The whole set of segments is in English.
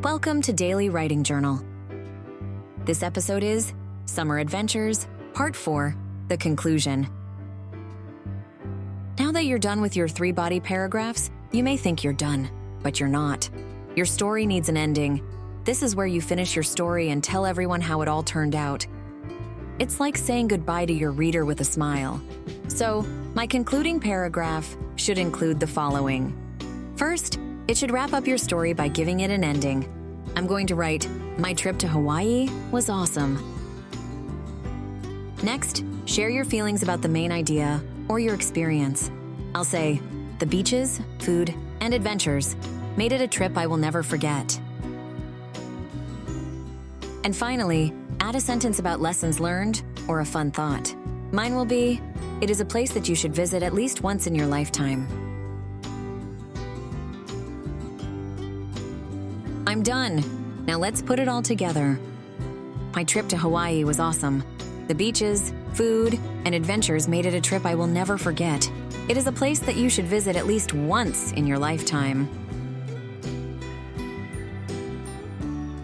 Welcome to Daily Writing Journal. This episode is Summer Adventures, Part 4, The Conclusion. Now that you're done with your 3 body paragraphs, you may think you're done, but you're not. Your story needs an ending. This is where you finish your story and tell everyone how it all turned out. It's like saying goodbye to your reader with a smile. So, my concluding paragraph should include the following. First, it should wrap up your story by giving it an ending. I'm going to write, "My trip to Hawaii was awesome." Next, share your feelings about the main idea or your experience. I'll say, "The beaches, food, and adventures made it a trip I will never forget." And finally, add a sentence about lessons learned or a fun thought. Mine will be, "It is a place that you should visit at least once in your lifetime." I'm done. Now let's put it all together. My trip to Hawaii was awesome. The beaches, food, and adventures made it a trip I will never forget. It is a place that you should visit at least once in your lifetime.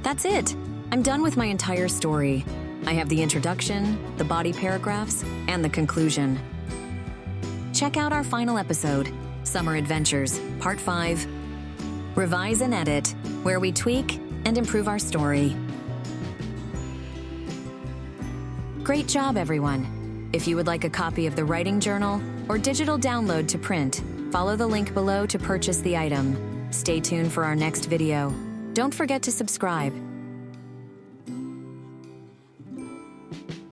That's it. I'm done with my entire story. I have the introduction, the body paragraphs, and the conclusion. Check out our final episode, Summer Adventures, Part 5. Revise and edit, where we tweak and improve our story. Great job, everyone. If you would like a copy of the writing journal or digital download to print, follow the link below to purchase the item. Stay tuned for our next video. Don't forget to subscribe.